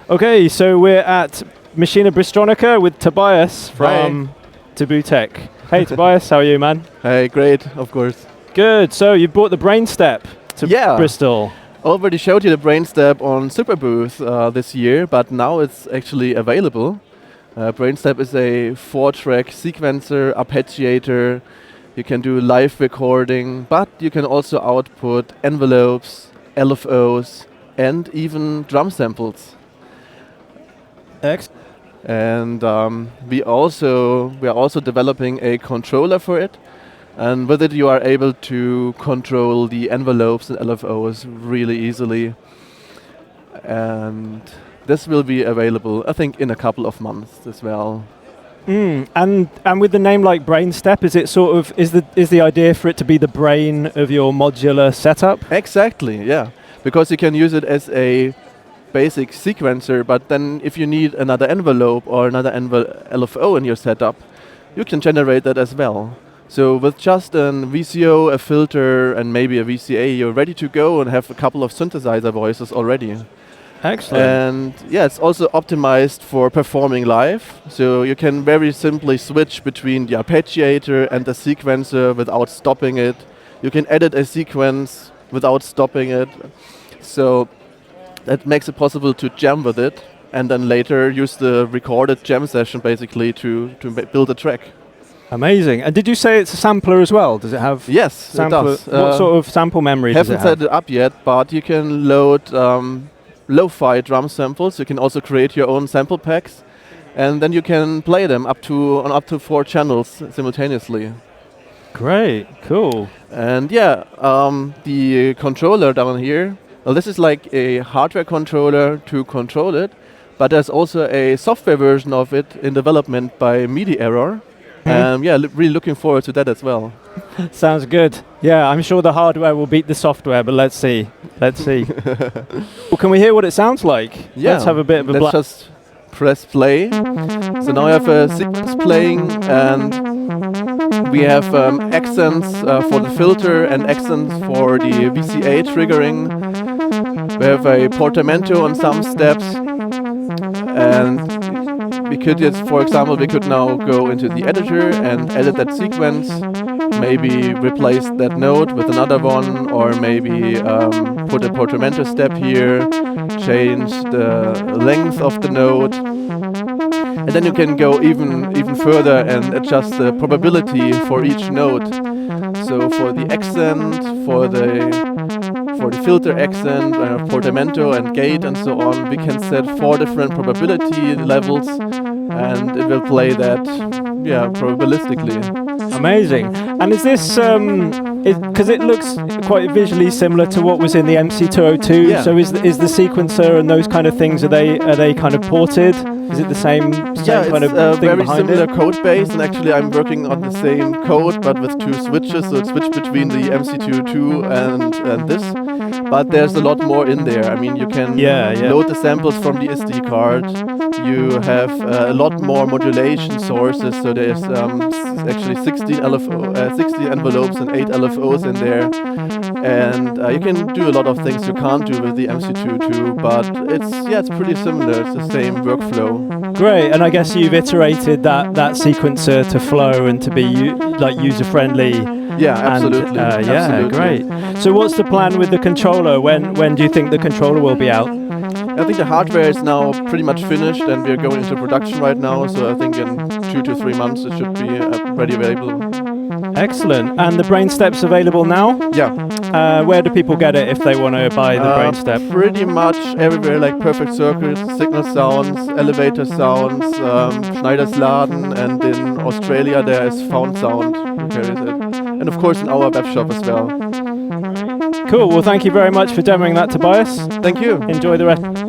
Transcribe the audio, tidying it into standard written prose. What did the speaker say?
Okay, so we're at Machina Bristronica with Tobias from Tubbutec. Hey Tobias, how are you, man? Hey, great, of course. Good, so you bought the Brainstep to Bristol. Already showed you the Brainstep on Superbooth this year, but now it's actually available. Brainstep is a 4-track sequencer, arpeggiator. You can do live recording, but you can also output envelopes, LFOs, and even drum samples. And we are also developing a controller for it, and with it you are able to control the envelopes and LFOs really easily. And this will be available, I think, in a couple of months as well. And with the name like Brainstep, is it sort of is the idea for it to be the brain of your modular setup? Exactly, yeah, because you can use it as a basic sequencer, but then if you need another envelope or another LFO in your setup, you can generate that as well. So with just a VCO, a filter, and maybe a VCA, you're ready to go and have a couple of synthesizer voices already. Excellent. And yeah, it's also optimized for performing live, so you can very simply switch between the arpeggiator and the sequencer without stopping it. You can edit a sequence without stopping it. So that makes it possible to jam with it, and then later use the recorded jam session basically to build a track. Amazing. And did you say it's a sampler as well? Does it have? Yes, it does. What sort of sample memory does it have? Haven't set it up yet, but you can load lo-fi drum samples. You can also create your own sample packs, and then you can play them up to 4 channels simultaneously. Great, cool. And yeah, the controller down here. Well, this is like a hardware controller to control it, but there's also a software version of it in development by MIDI Error. Really looking forward to that as well. Sounds good. Yeah, I'm sure the hardware will beat the software, but let's see. Let's see. Well, can we hear what it sounds like? Yeah, let's have a bit of a let's just press play. So now I have a sequence playing, and we have accents for the filter and accents for the VCA triggering. We have a portamento on some steps, and we could for example, we could now go into the editor and edit that sequence, maybe replace that note with another one, or maybe put a portamento step here, change the length of the note. And then you can go even further and adjust the probability for each note. So for the accent, for the filter accent, portamento and gate and so on, we can set 4 different probability levels, and it will play that, probabilistically. Amazing. And is this, because it looks quite visually similar to what was in the MC202, so is the sequencer and those kind of things, are they kind of ported? Is it the same kind of thing very behind similar it? code base, and actually I'm working on the same code but with 2 switches, so it's switch between the MC202 and this. But there's a lot more in there. I mean, you can load the samples from the SD card. You have a lot more modulation sources, so there's actually 16 envelopes and 8 LFOs in there. And you can do a lot of things you can't do with the MC202, but it's pretty similar. It's the same workflow. Great, and I guess you've iterated that sequencer to flow and to be user-friendly. Yeah, absolutely. Yeah, great. So what's the plan with the controller? When do you think the controller will be out? I think the hardware is now pretty much finished, and we're going into production right now, so I think in 2 to 3 months it should be ready available. Excellent. And the Brainstep's available now? Yeah. Where do people get it if they want to buy the Brainstep? Pretty much everywhere, like Perfect Circuits, Signal Sounds, Elevator Sounds, Schneider's Laden, and in Australia there is Found Sound who carries it. And of course in our web shop as well. Cool, well thank you very much for demoing that, Tobias. Thank you. Enjoy the rest.